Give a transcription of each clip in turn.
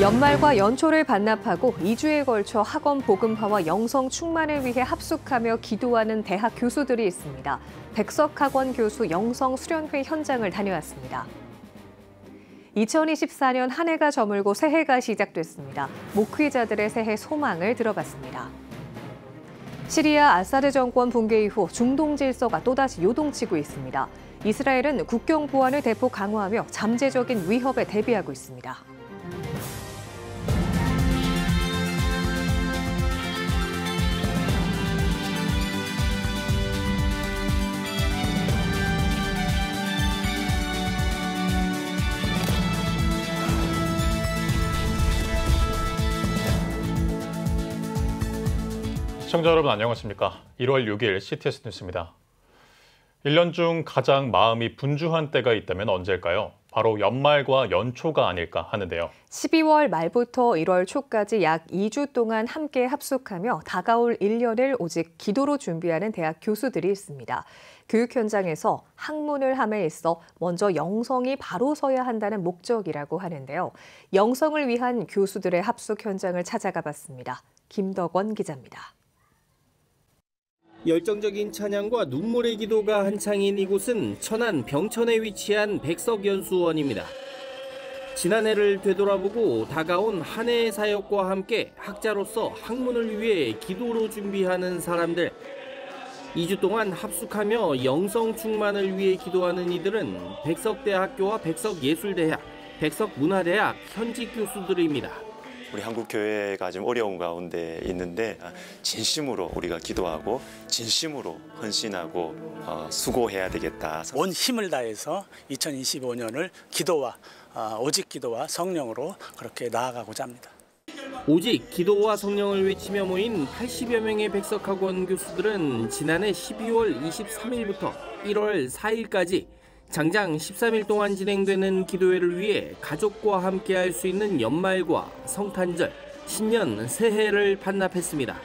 연말과 연초를 반납하고 2주에 걸쳐 학원 복음화와 영성 충만을 위해 합숙하며 기도하는 대학 교수들이 있습니다. 백석학원 교수 영성 수련회 현장을 다녀왔습니다. 2024년 한 해가 저물고 새해가 시작됐습니다. 목회자들의 새해 소망을 들어봤습니다. 시리아 아사드 정권 붕괴 이후 중동 질서가 또다시 요동치고 있습니다. 이스라엘은 국경 보안을 대폭 강화하며 잠재적인 위협에 대비하고 있습니다. 시청자 여러분 안녕하십니까? 1월 6일 CTS 뉴스입니다. 1년 중 가장 마음이 분주한 때가 있다면 언제일까요? 바로 연말과 연초가 아닐까 하는데요. 12월 말부터 1월 초까지 약 2주 동안 함께 합숙하며 다가올 1년을 오직 기도로 준비하는 대학 교수들이 있습니다. 교육 현장에서 학문을 함에 있어 먼저 영성이 바로 서야 한다는 목적이라고 하는데요. 영성을 위한 교수들의 합숙 현장을 찾아가 봤습니다. 김덕원 기자입니다. 열정적인 찬양과 눈물의 기도가 한창인 이곳은 천안 병천에 위치한 백석연수원입니다. 지난해를 되돌아보고 다가온 한 해의 사역과 함께 학자로서 학문을 위해 기도로 준비하는 사람들. 2주 동안 합숙하며 영성 충만을 위해 기도하는 이들은 백석대학교와 백석예술대학, 백석문화대학 현직 교수들입니다. 우리 한국 교회가 좀 어려운 가운데 있는데 진심으로 우리가 기도하고 진심으로 헌신하고 수고해야 되겠다. 온 힘을 다해서 2025년을 기도와 오직 기도와 성령으로 그렇게 나아가고자 합니다. 오직 기도와 성령을 외치며 모인 80여 명의 백석학원 교수들은 지난해 12월 23일부터 1월 4일까지 장장 13일 동안 진행되는 기도회를 위해 가족과 함께 할 수 있는 연말과 성탄절, 신년, 새해를 반납했습니다.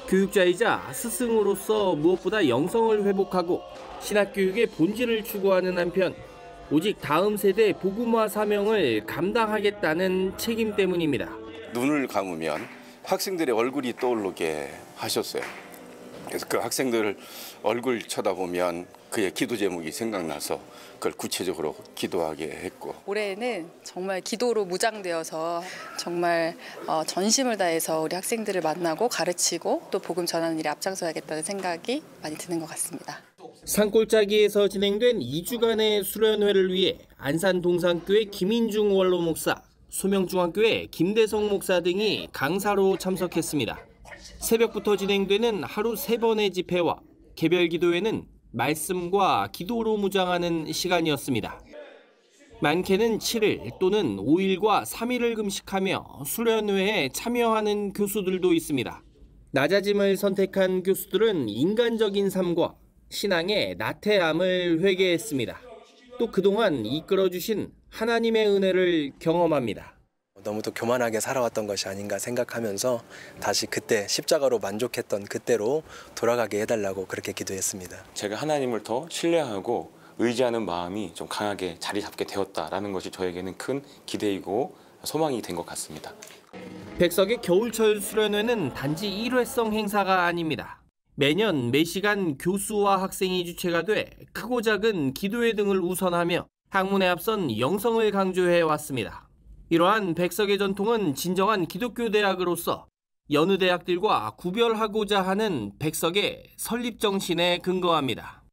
교육자이자 스승으로서 무엇보다 영성을 회복하고 신학교육의 본질을 추구하는 한편 오직 다음 세대 복음화 사명을 감당하겠다는 책임 때문입니다. 눈을 감으면 학생들의 얼굴이 떠오르게 하셨어요. 그래서 그 학생들 얼굴 쳐다보면 그의 기도 제목이 생각나서 그걸 구체적으로 기도하게 했고, 올해는 정말 기도로 무장되어서 정말 전심을 다해서 우리 학생들을 만나고 가르치고 또 복음 전하는 일에 앞장서야겠다는 생각이 많이 드는 것 같습니다. 산골짜기에서 진행된 2주간의 수련회를 위해 안산 동산교회 김인중 원로 목사, 소명중앙교회 김대성 목사 등이 강사로 참석했습니다. 새벽부터 진행되는 하루 3번의 집회와 개별 기도회는 말씀과 기도로 무장하는 시간이었습니다. 많게는 7일 또는 5일과 3일을 금식하며 수련회에 참여하는 교수들도 있습니다. 낮아짐을 선택한 교수들은 인간적인 삶과 신앙의 나태함을 회개했습니다. 또 그동안 이끌어주신 하나님의 은혜를 경험합니다. 너무도 교만하게 살아왔던 것이 아닌가 생각하면서 다시 그때 십자가로 만족했던 그때로 돌아가게 해달라고 그렇게 기도했습니다. 제가 하나님을 더 신뢰하고 의지하는 마음이 좀 강하게 자리 잡게 되었다라는 것이 저에게는 큰 기대이고 소망이 된 것 같습니다. 백석의 겨울철 수련회는 단지 일회성 행사가 아닙니다. 매년 매시간 교수와 학생이 주체가 돼 크고 작은 기도회 등을 우선하며 학문에 앞선 영성을 강조해 왔습니다. 이러한 백석의 전통은 진정한 기독교 대학으로서 여느 대학들과 구별하고자 하는 백석의 설립 정신에 근거합니다.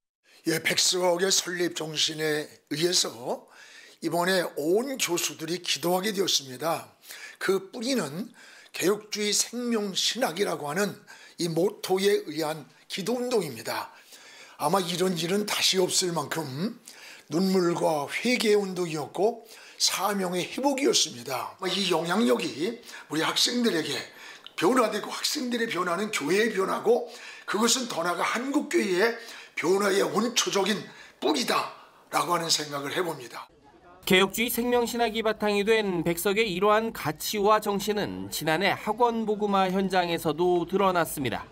백석의 설립 정신에 의해서 이번에 온 교수들이 기도하게 되었습니다. 그 뿌리는 개혁주의 생명신학이라고 하는 이 모토에 의한 기도운동입니다. 아마 이런 일은 다시 없을 만큼 눈물과 회개의 운동이었고 사명의 회복이었습니다. 이 영향력이 우리 학생들에게 변화되고 학생들의 변화는 교회의 변화고 그것은 더 나아가 한국교회의 변화의 원초적인 뿌리다라고 하는 생각을 해봅니다. 개혁주의 생명신학이 바탕이 된 백석의 이러한 가치와 정신은 지난해 학원 복음화 현장에서도 드러났습니다.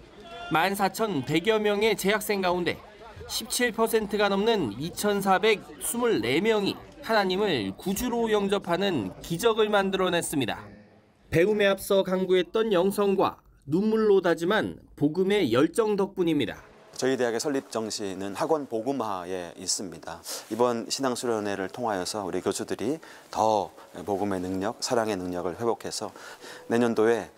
14,100여 명의 재학생 가운데 17%가 넘는 2,424명이 하나님을 구주로 영접하는 기적을 만들어냈습니다. 배움에 앞서 강구했던 영성과 눈물로 다짐한 복음의 열정 덕분입니다. 저희 대학의 설립 정신은 학원 복음화에 있습니다. 이번 신앙수련회를 통하여서 우리 교수들이 더 복음의 능력, 사랑의 능력을 회복해서 내년도에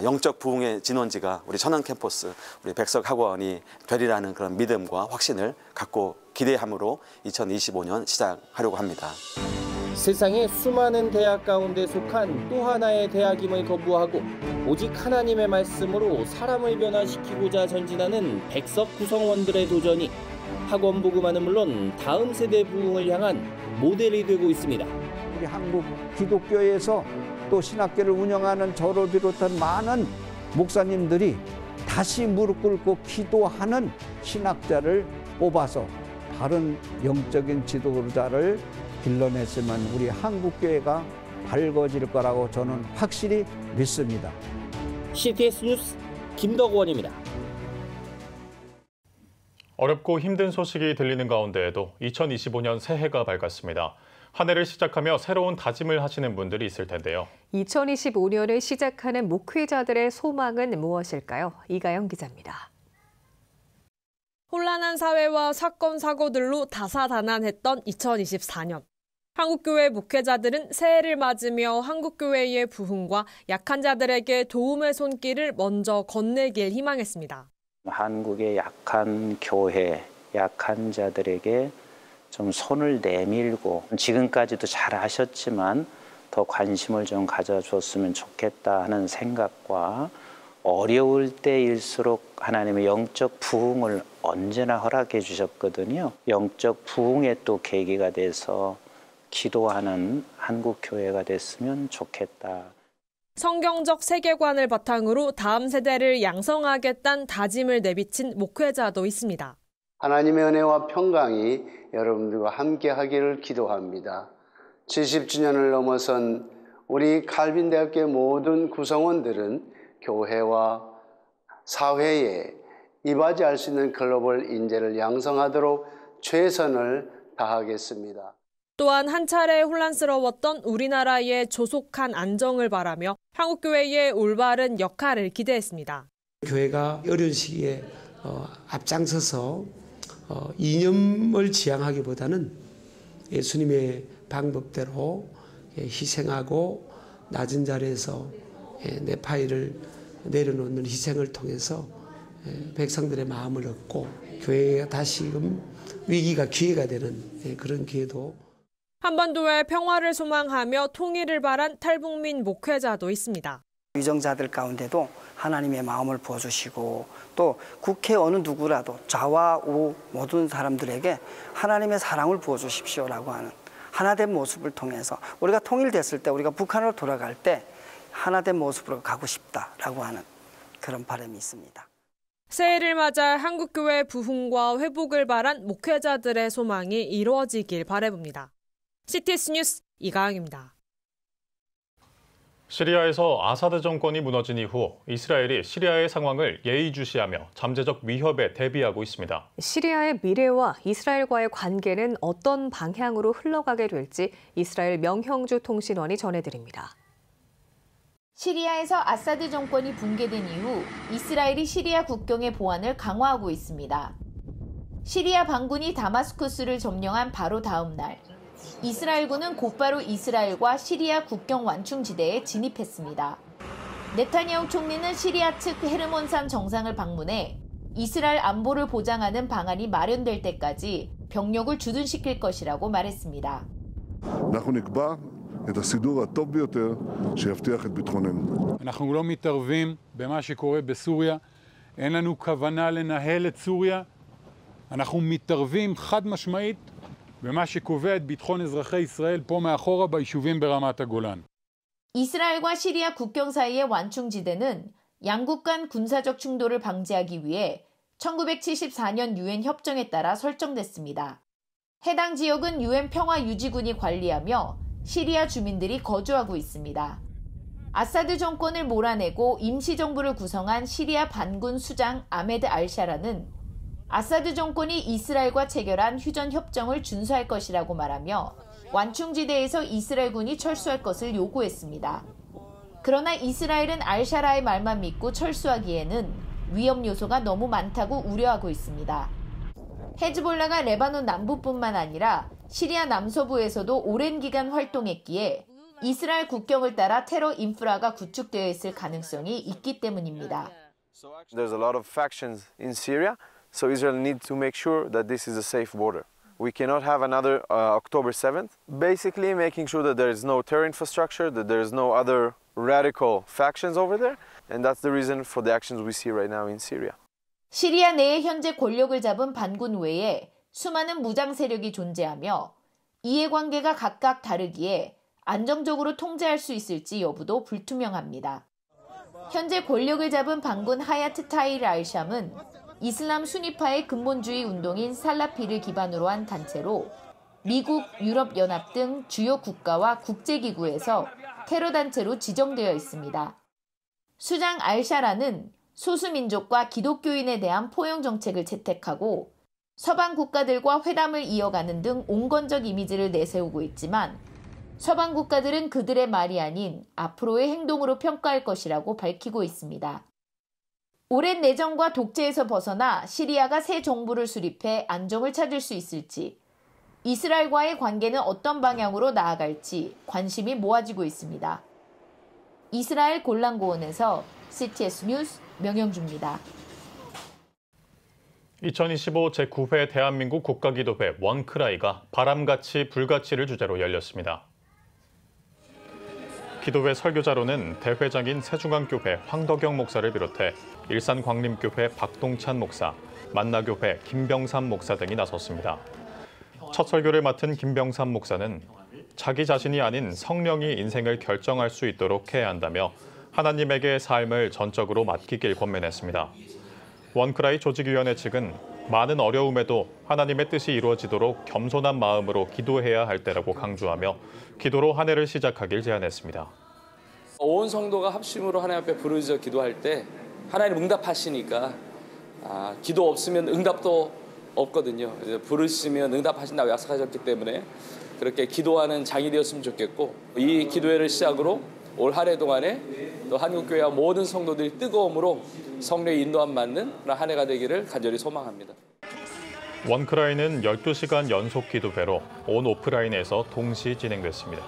영적 부흥의 진원지가 우리 천안 캠퍼스, 우리 백석학원이 되리라는 그런 믿음과 확신을 갖고 기대함으로 2025년 시작하려고 합니다. 세상의 수많은 대학 가운데 속한 또 하나의 대학임을 거부하고 오직 하나님의 말씀으로 사람을 변화시키고자 전진하는 백석 구성원들의 도전이 학원 복음화는 물론 다음 세대 부흥을 향한 모델이 되고 있습니다. 우리 한국 기독교에서 또 신학교를 운영하는 저를 비롯한 많은 목사님들이 다시 무릎 꿇고 기도하는 신학자를 뽑아서 바른 영적인 지도자를 길러냈으면 우리 한국교회가 밝아질 거라고 저는 확실히 믿습니다. CTS 뉴스 김덕원입니다. 어렵고 힘든 소식이 들리는 가운데에도 2025년 새해가 밝았습니다. 한 해를 시작하며 새로운 다짐을 하시는 분들이 있을 텐데요. 2025년을 시작하는 목회자들의 소망은 무엇일까요? 이가영 기자입니다. 혼란한 사회와 사건, 사고들로 다사다난했던 2024년. 한국교회 목회자들은 새해를 맞으며 한국교회의 부흥과 약한 자들에게 도움의 손길을 먼저 건네길 희망했습니다. 한국의 약한 교회, 약한 자들에게 좀 손을 내밀고 지금까지도 잘 하셨지만 더 관심을 좀 가져줬으면 좋겠다 하는 생각과 어려울 때일수록 하나님의 영적 부흥을 언제나 허락해 주셨거든요. 영적 부흥의 또 계기가 돼서 기도하는 한국 교회가 됐으면 좋겠다. 성경적 세계관을 바탕으로 다음 세대를 양성하겠다는 다짐을 내비친 목회자도 있습니다. 하나님의 은혜와 평강이 여러분들과 함께 하기를 기도합니다. 70주년을 넘어선 우리 칼빈대학교의 모든 구성원들은 교회와 사회에 이바지할 수 있는 글로벌 인재를 양성하도록 최선을 다하겠습니다. 또한 한 차례 혼란스러웠던 우리나라의 조속한 안정을 바라며 한국교회의 올바른 역할을 기대했습니다. 교회가 어려운 시기에 앞장서서 이념을 지향하기보다는 예수님의 방법대로 희생하고 낮은 자리에서 내 파일을 내려놓는 희생을 통해서 백성들의 마음을 얻고 교회가 다시금 위기가 기회가 되는 그런 기회도. 한반도의 평화를 소망하며 통일을 바란 탈북민 목회자도 있습니다. 위정자들 가운데도 하나님의 마음을 부어주시고 또 국회 어느 누구라도 좌와 우 모든 사람들에게 하나님의 사랑을 부어주십시오라고 하는 하나된 모습을 통해서 우리가 통일됐을 때 우리가 북한으로 돌아갈 때 하나된 모습으로 가고 싶다라고 하는 그런 바람이 있습니다. 새해를 맞아 한국교회 부흥과 회복을 바란 목회자들의 소망이 이루어지길 바라봅니다. CTS 뉴스 이가영입니다. 시리아에서 아사드 정권이 무너진 이후 이스라엘이 시리아의 상황을 예의주시하며 잠재적 위협에 대비하고 있습니다. 시리아의 미래와 이스라엘과의 관계는 어떤 방향으로 흘러가게 될지 이스라엘 명형주 통신원이 전해드립니다. 시리아에서 아사드 정권이 붕괴된 이후 이스라엘이 시리아 국경의 보안을 강화하고 있습니다. 시리아 반군이 다마스쿠스를 점령한 바로 다음 날 이스라엘군은 곧바로 이스라엘과 시리아 국경 완충지대에 진입했습니다. 네타냐후 총리는 시리아 측 헤르몬산 정상을 방문해 이스라엘 안보를 보장하는 방안이 마련될 때까지 병력을 주둔시킬 것이라고 말했습니다. את הסידור הטוב ביותר שיבטיח את ביטחוננו. אנחנו לא מתערבים במה שקורה בסוריה. אין לנו כוונה לנהל את סוריה. אנחנו מתערבים חד משמעית במה שקובע את ביטחון אזרחי ישראל פה מאחורה ביישובים ברמת הגולן. 이스라엘과 시리아 국경 사이의 완충지대는 양국 간 군사적 충돌을 방지하기 위해 1974년 유엔 협정에 따라 설정됐습니다. 해당 지역은 유엔 평화유지군이 관리하며 시리아 주민들이 거주하고 있습니다. 아사드 정권을 몰아내고 임시정부를 구성한 시리아 반군 수장 아메드 알샤라는 아사드 정권이 이스라엘과 체결한 휴전 협정을 준수할 것이라고 말하며 완충지대에서 이스라엘군이 철수할 것을 요구했습니다. 그러나 이스라엘은 알샤라의 말만 믿고 철수하기에는 위험 요소가 너무 많다고 우려하고 있습니다. 헤즈볼라가 레바논 남부뿐만 아니라 시리아 남서부에서도 오랜 기간 활동했기에 이스라엘 국경을 따라 테러 인프라가 구축되어 있을 가능성이 있기 때문입니다. There's a lot of factions in Syria, so Israel needs to make sure that this is a safe border. We cannot have another October 7th. Basically making sure that there is no terror infrastructure, that there is no other radical factions over there, and that's the reason for the actions we see right now in Syria. 시리아 내에 현재 권력을 잡은 반군 외에 수많은 무장 세력이 존재하며 이해관계가 각각 다르기에 안정적으로 통제할 수 있을지 여부도 불투명합니다. 현재 권력을 잡은 반군 하야트 타이르 알샴은 이슬람 수니파의 근본주의 운동인 살라피를 기반으로 한 단체로 미국, 유럽연합 등 주요 국가와 국제기구에서 테러 단체로 지정되어 있습니다. 수장 알샤라는 소수민족과 기독교인에 대한 포용 정책을 채택하고 서방 국가들과 회담을 이어가는 등 온건적 이미지를 내세우고 있지만 서방 국가들은 그들의 말이 아닌 앞으로의 행동으로 평가할 것이라고 밝히고 있습니다. 오랜 내전과 독재에서 벗어나 시리아가 새 정부를 수립해 안정을 찾을 수 있을지, 이스라엘과의 관계는 어떤 방향으로 나아갈지 관심이 모아지고 있습니다. 이스라엘 골란고원에서 CTS 뉴스 명영주입니다. 2025 제9회 대한민국 국가기도회 원크라이가 바람같이 불같이를 주제로 열렸습니다. 기도회 설교자로는 대회장인 세중앙교회 황덕영 목사를 비롯해 일산광림교회 박동찬 목사, 만나교회 김병삼 목사 등이 나섰습니다. 첫 설교를 맡은 김병삼 목사는 자기 자신이 아닌 성령이 인생을 결정할 수 있도록 해야 한다며 하나님에게 삶을 전적으로 맡기길 권면했습니다. 원크라이 조직위원회 측은 많은 어려움에도 하나님의 뜻이 이루어지도록 겸손한 마음으로 기도해야 할 때라고 강조하며 기도로 한 해를 시작하길 제안했습니다. 온 성도가 합심으로 하나님 앞에 부르짖어 기도할 때 하나님 응답하시니까 기도 없으면 응답도 없거든요. 부르시면 응답하신다고 약속하셨기 때문에 그렇게 기도하는 장이 되었으면 좋겠고, 이 기도회를 시작으로 올 한 해 동안에 또 한국교회와 모든 성도들이 뜨거움으로 성령의 인도함 받는 그런 한 해가 되기를 간절히 소망합니다. 원크라이는 12시간 연속 기도회로 온 오프라인에서 동시 진행됐습니다.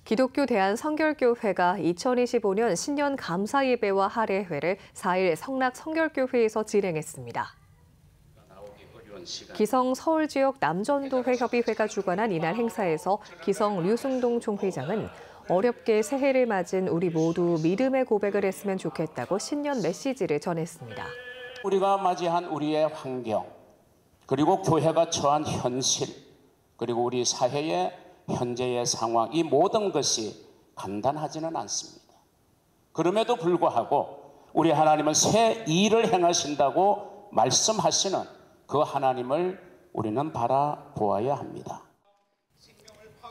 기독교 대한성결교회가 2025년 신년 감사 예배와 할애회를 4일 성락 성결교회에서 진행했습니다. 기성 서울지역 남전도회 협의회가 주관한 이날 행사에서 기성 류승동 총회장은 어렵게 새해를 맞은 우리 모두 믿음의 고백을 했으면 좋겠다고 신년 메시지를 전했습니다. 우리가 맞이한 우리의 환경, 그리고 교회가 처한 현실, 그리고 우리 사회의 현재의 상황, 이 모든 것이 간단하지는 않습니다. 그럼에도 불구하고 우리 하나님은 새 일을 행하신다고 말씀하시는 그 하나님을 우리는 바라보아야 합니다.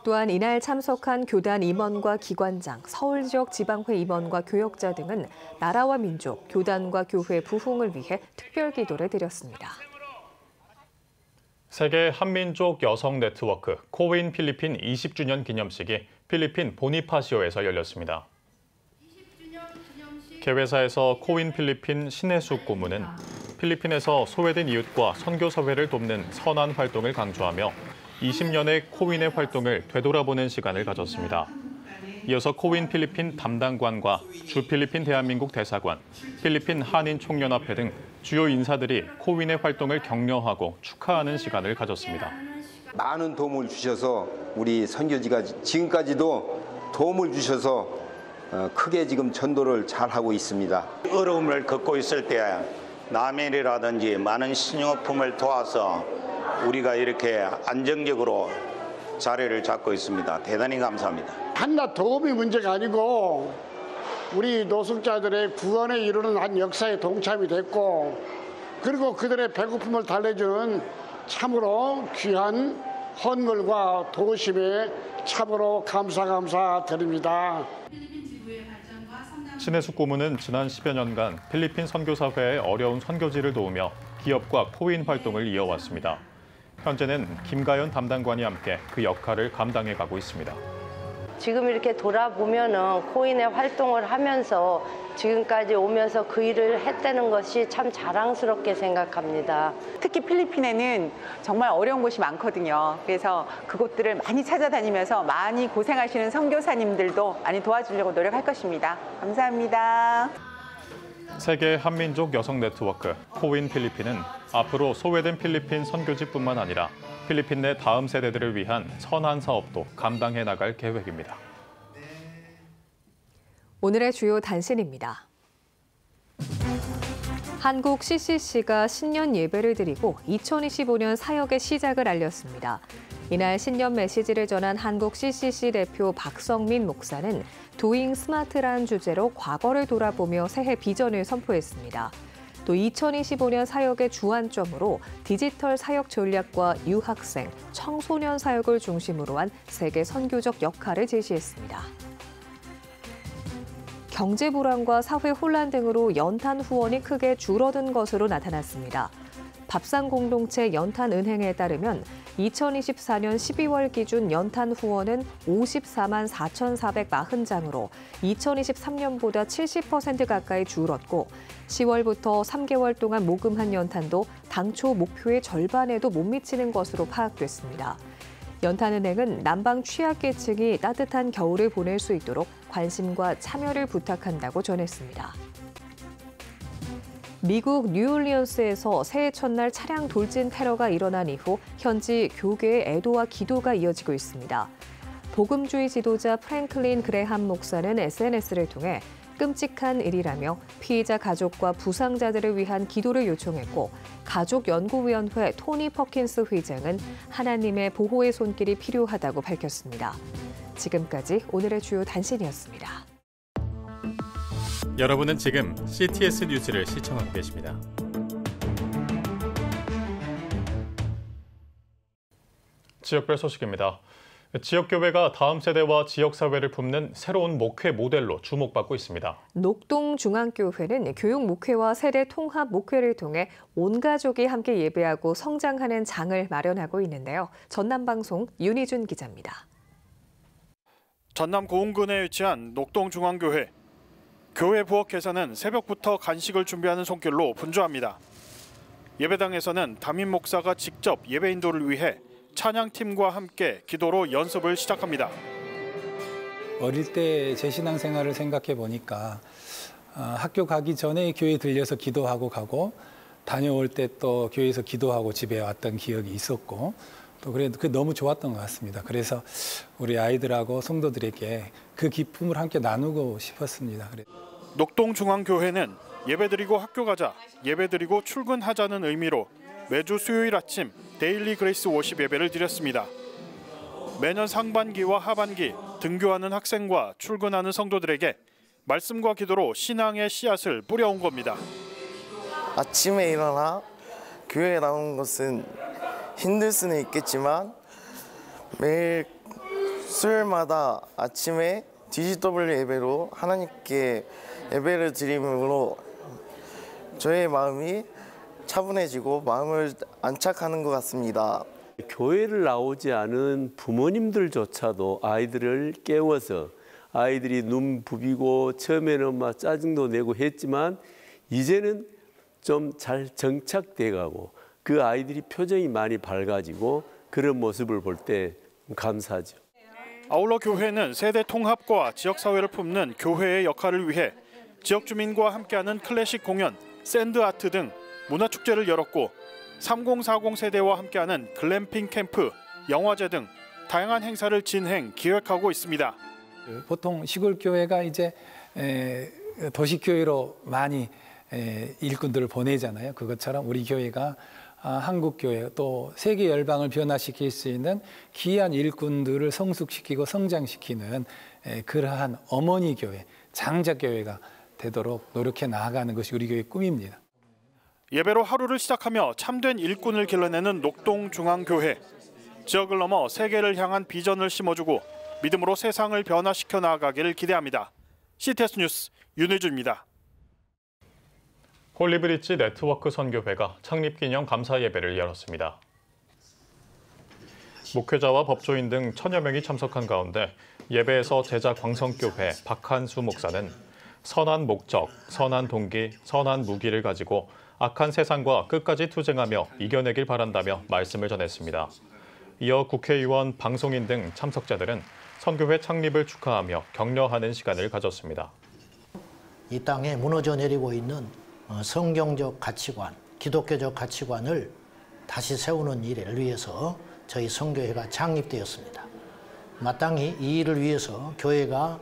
또한 이날 참석한 교단 임원과 기관장, 서울지역 지방회 임원과 교역자 등은 나라와 민족, 교단과 교회 부흥을 위해 특별 기도를 드렸습니다. 세계 한민족 여성 네트워크 코윈 필리핀 20주년 기념식이 필리핀 보니파시오에서 열렸습니다. 개회사에서 코윈 필리핀 신혜숙 고문은 필리핀에서 소외된 이웃과 선교사회를 돕는 선한 활동을 강조하며 20년의 코윈의 활동을 되돌아보는 시간을 가졌습니다. 이어서 코윈 필리핀 담당관과 주 필리핀 대한민국 대사관, 필리핀 한인 총연합회 등 주요 인사들이 코윈의 활동을 격려하고 축하하는 시간을 가졌습니다. 많은 도움을 주셔서 우리 선교지가 지금까지도 도움을 주셔서 크게 지금 전도를 잘하고 있습니다. 어려움을 겪고 있을 때 남일이라든지 많은 신용품을 도와서 우리가 이렇게 안정적으로 자리를 잡고 있습니다. 대단히 감사합니다. 한낱 도움이 문제가 아니고 우리 노숙자들의 구원에 이루는 한 역사에 동참이 됐고, 그리고 그들의 배고픔을 달래주는 참으로 귀한 헌물과 도심에 참으로 감사드립니다. 신혜숙 고문은 지난 10여 년간 필리핀 선교사회의 어려운 선교지를 도우며 기업과 코윈 활동을 이어왔습니다. 현재는 김가연 담당관이 함께 그 역할을 감당해가고 있습니다. 지금 이렇게 돌아보면은 코인의 활동을 하면서 지금까지 오면서 그 일을 했다는 것이 참 자랑스럽게 생각합니다. 특히 필리핀에는 정말 어려운 곳이 많거든요. 그래서 그곳들을 많이 찾아다니면서 많이 고생하시는 선교사님들도 많이 도와주려고 노력할 것입니다. 감사합니다. 세계 한민족 여성 네트워크 코인 필리핀은 앞으로 소외된 필리핀 선교지뿐만 아니라 필리핀 내 다음 세대들을 위한 선한 사업도 감당해 나갈 계획입니다. 오늘의 주요 단신입니다. 한국 CCC가 신년 예배를 드리고 2025년 사역의 시작을 알렸습니다. 이날 신년 메시지를 전한 한국 CCC 대표 박성민 목사는 도잉 스마트란 주제로 과거를 돌아보며 새해 비전을 선포했습니다. 또 2025년 사역의 주안점으로 디지털 사역 전략과 유학생, 청소년 사역을 중심으로 한 세계 선교적 역할을 제시했습니다. 경제 불안과 사회 혼란 등으로 연탄 후원이 크게 줄어든 것으로 나타났습니다. 밥상 공동체 연탄은행에 따르면 2024년 12월 기준 연탄 후원은 54만 4,440장으로 2023년보다 70% 가까이 줄었고 10월부터 3개월 동안 모금한 연탄도 당초 목표의 절반에도 못 미치는 것으로 파악됐습니다. 연탄은행은 남방 취약계층이 따뜻한 겨울을 보낼 수 있도록 관심과 참여를 부탁한다고 전했습니다. 미국 뉴올리언스에서 새해 첫날 차량 돌진 테러가 일어난 이후 현지 교계의 애도와 기도가 이어지고 있습니다. 복음주의 지도자 프랭클린 그레함 목사는 SNS를 통해 끔찍한 일이라며 피해자 가족과 부상자들을 위한 기도를 요청했고 가족연구위원회 토니 퍼킨스 회장은 하나님의 보호의 손길이 필요하다고 밝혔습니다. 지금까지 오늘의 주요 단신이었습니다. 여러분은 지금 CTS 뉴스를 시청하고 계십니다. 지역별 소식입니다. 지역교회가 다음 세대와 지역사회를 품는 새로운 목회 모델로 주목받고 있습니다. 녹동중앙교회는 교육 목회와 세대 통합 목회를 통해 온 가족이 함께 예배하고 성장하는 장을 마련하고 있는데요. 전남방송 윤희준 기자입니다. 전남 고흥군에 위치한 녹동중앙교회. 교회 부엌에서는 새벽부터 간식을 준비하는 손길로 분주합니다. 예배당에서는 담임 목사가 직접 예배 인도를 위해 찬양팀과 함께 기도로 연습을 시작합니다. 어릴 때 제 신앙생활을 생각해 보니까 학교 가기 전에 교회 들려서 기도하고 가고 다녀올 때 또 교회에서 기도하고 집에 왔던 기억이 있었고 또 그게 너무 좋았던 것 같습니다. 그래서 우리 아이들하고 성도들에게 그 기쁨을 함께 나누고 싶었습니다. 녹동중앙교회는 예배드리고 학교 가자, 예배드리고 출근하자는 의미로 매주 수요일 아침 데일리 그레이스 워십 예배를 드렸습니다. 매년 상반기와 하반기 등교하는 학생과 출근하는 성도들에게 말씀과 기도로 신앙의 씨앗을 뿌려온 겁니다. 아침에 일어나 교회에 나오는 것은 힘들 수는 있겠지만 매일 수요일마다 아침에 DGW 예배로 하나님께 예배를 드림으로 저의 마음이 차분해지고 마음을 안착하는 것 같습니다. 교회를 나오지 않은 부모님들조차도 아이들을 깨워서 아이들이 눈 부비고 처음에는 막 짜증도 내고 했지만 이제는 좀 잘 정착돼 가고 그 아이들이 표정이 많이 밝아지고 그런 모습을 볼 때 감사하죠. 아울러 교회는 세대 통합과 지역사회를 품는 교회의 역할을 위해 지역 주민과 함께하는 클래식 공연, 샌드아트 등 문화축제를 열었고 3040 세대와 함께하는 글램핑 캠프, 영화제 등 다양한 행사를 진행, 기획하고 있습니다. 보통 시골 교회가 이제 도시교회로 많이 일꾼들을 보내잖아요. 그것처럼 우리 교회가 한국 교회 또 세계 열방을 변화시킬 수 있는 귀한 일꾼들을 성숙시키고 성장시키는 그러한 어머니 교회, 장자 교회가 되도록 노력해 나아가는 것이 우리 교회의 꿈입니다. 예배로 하루를 시작하며 참된 일꾼을 길러내는 녹동중앙교회. 지역을 넘어 세계를 향한 비전을 심어주고 믿음으로 세상을 변화시켜 나아가기를 기대합니다. CTS 뉴스 윤혜주입니다. 홀리브리지 네트워크 선교회가 창립기념 감사 예배를 열었습니다. 목회자와 법조인 등 1000여 명이 참석한 가운데 예배에서 제자 광성교회 박한수 목사는 선한 목적, 선한 동기, 선한 무기를 가지고 악한 세상과 끝까지 투쟁하며 이겨내길 바란다며 말씀을 전했습니다. 이어 국회의원, 방송인 등 참석자들은 선교회 창립을 축하하며 격려하는 시간을 가졌습니다. 이 땅에 무너져 내리고 있는 성경적 가치관, 기독교적 가치관을 다시 세우는 일을 위해서 저희 선교회가 창립되었습니다. 마땅히 이 일을 위해서 교회가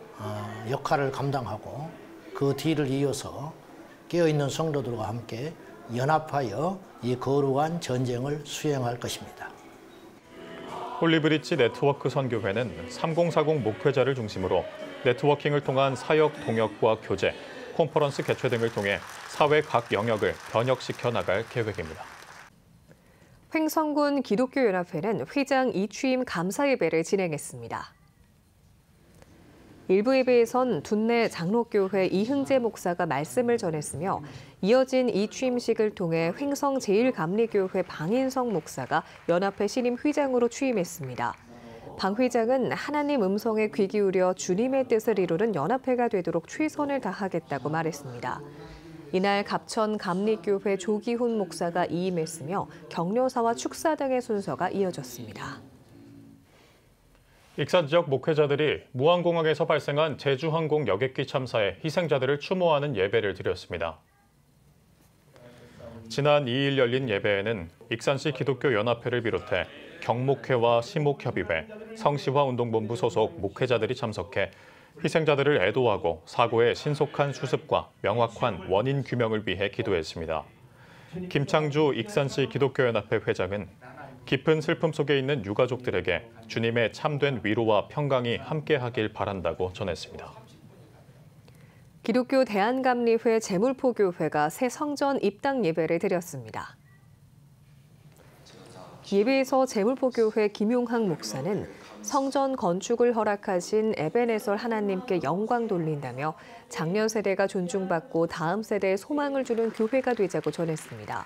역할을 감당하고 그 뒤를 이어서 깨어있는 성도들과 함께 연합하여 이 거룩한 전쟁을 수행할 것입니다. 홀리브리지 네트워크 선교회는 3040 목회자를 중심으로 네트워킹을 통한 사역 동역과 교제, 컨퍼런스 개최 등을 통해 사회 각 영역을 변혁시켜 나갈 계획입니다. 횡성군 기독교연합회는 회장 이취임 감사 예배를 진행했습니다. 일부 예배에선 둔내 장로교회 이흥재 목사가 말씀을 전했으며 이어진 이 취임식을 통해 횡성 제1감리교회 방인성 목사가 연합회 신임 회장으로 취임했습니다. 방 회장은 하나님 음성에 귀 기울여 주님의 뜻을 이루는 연합회가 되도록 최선을 다하겠다고 말했습니다. 이날 갑천 감리교회 조기훈 목사가 이임했으며 격려사와 축사 등의 순서가 이어졌습니다. 익산 지역 목회자들이 무안공항에서 발생한 제주항공 여객기 참사의 희생자들을 추모하는 예배를 드렸습니다. 지난 2일 열린 예배에는 익산시 기독교연합회를 비롯해 경목회와 시목협의회, 성시화운동본부 소속 목회자들이 참석해 희생자들을 애도하고 사고의 신속한 수습과 명확한 원인 규명을 위해 기도했습니다. 김창주 익산시 기독교연합회 회장은 깊은 슬픔 속에 있는 유가족들에게 주님의 참된 위로와 평강이 함께하길 바란다고 전했습니다. 기독교 대한감리회 제물포교회가 새 성전 입당 예배를 드렸습니다. 예배에서 제물포교회 김용학 목사는 성전 건축을 허락하신 에벤에설 하나님께 영광 돌린다며 작년 세대가 존중받고 다음 세대에 소망을 주는 교회가 되자고 전했습니다.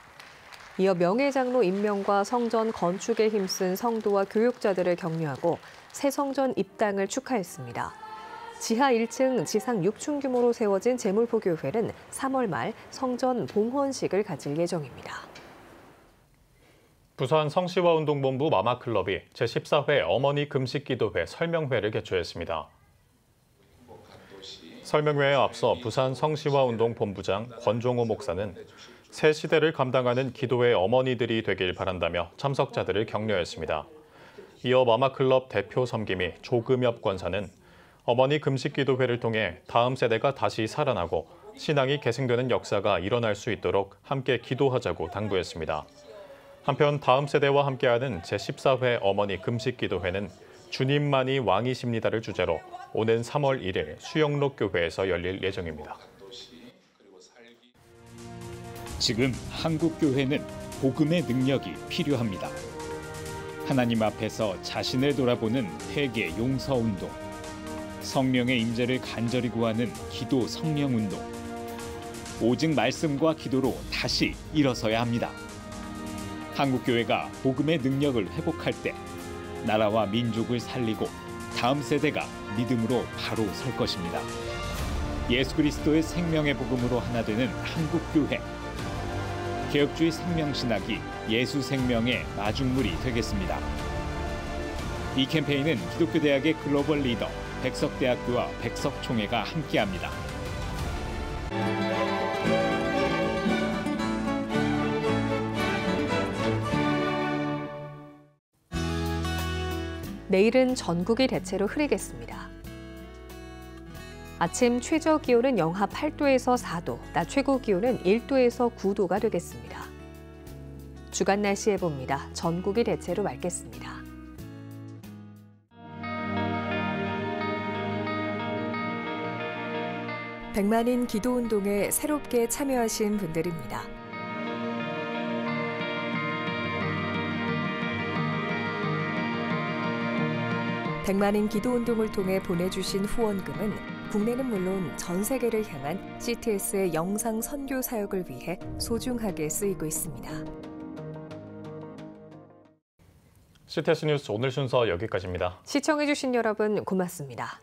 이어 명예장로 임명과 성전 건축에 힘쓴 성도와 교육자들을 격려하고 새 성전 입당을 축하했습니다. 지하 1층, 지상 6층 규모로 세워진 제물포교회는 3월 말 성전 봉헌식을 가질 예정입니다. 부산 성시화운동본부 마마클럽이 제14회 어머니 금식기도회 설명회를 개최했습니다. 설명회에 앞서 부산 성시화운동본부장 권종호 목사는 새 시대를 감당하는 기도의 어머니들이 되길 바란다며 참석자들을 격려했습니다. 이어 마마클럽 대표 섬김이 조금엽 권사는 어머니 금식기도회를 통해 다음 세대가 다시 살아나고 신앙이 계승되는 역사가 일어날 수 있도록 함께 기도하자고 당부했습니다. 한편 다음 세대와 함께하는 제14회 어머니 금식기도회는 주님만이 왕이십니다를 주제로 오는 3월 1일 수영록 교회에서 열릴 예정입니다. 지금 한국 교회는 복음의 능력이 필요합니다. 하나님 앞에서 자신을 돌아보는 회개 용서 운동, 성령의 임재를 간절히 구하는 기도 성령 운동, 오직 말씀과 기도로 다시 일어서야 합니다. 한국 교회가 복음의 능력을 회복할 때 나라와 민족을 살리고 다음 세대가 믿음으로 바로 설 것입니다. 예수 그리스도의 생명의 복음으로 하나 되는 한국 교회. 개혁주의 생명신학이 예수 생명의 마중물이 되겠습니다. 이 캠페인은 기독교대학의 글로벌 리더 백석대학교와 백석총회가 함께합니다. 내일은 전국이 대체로 흐리겠습니다. 아침 최저 기온은 영하 8도에서 4도, 낮 최고 기온은 1도에서 9도가 되겠습니다. 주간 날씨 해봅니다. 전국이 대체로 맑겠습니다. 백만인 기도운동에 새롭게 참여하신 분들입니다. 백만인 기도운동을 통해 보내주신 후원금은 국내는 물론 전 세계를 향한 CTS의 영상 선교 사역을 위해 소중하게 쓰이고 있습니다. CTS 뉴스 오늘 순서 여기까지입니다. 시청해주신 여러분 고맙습니다.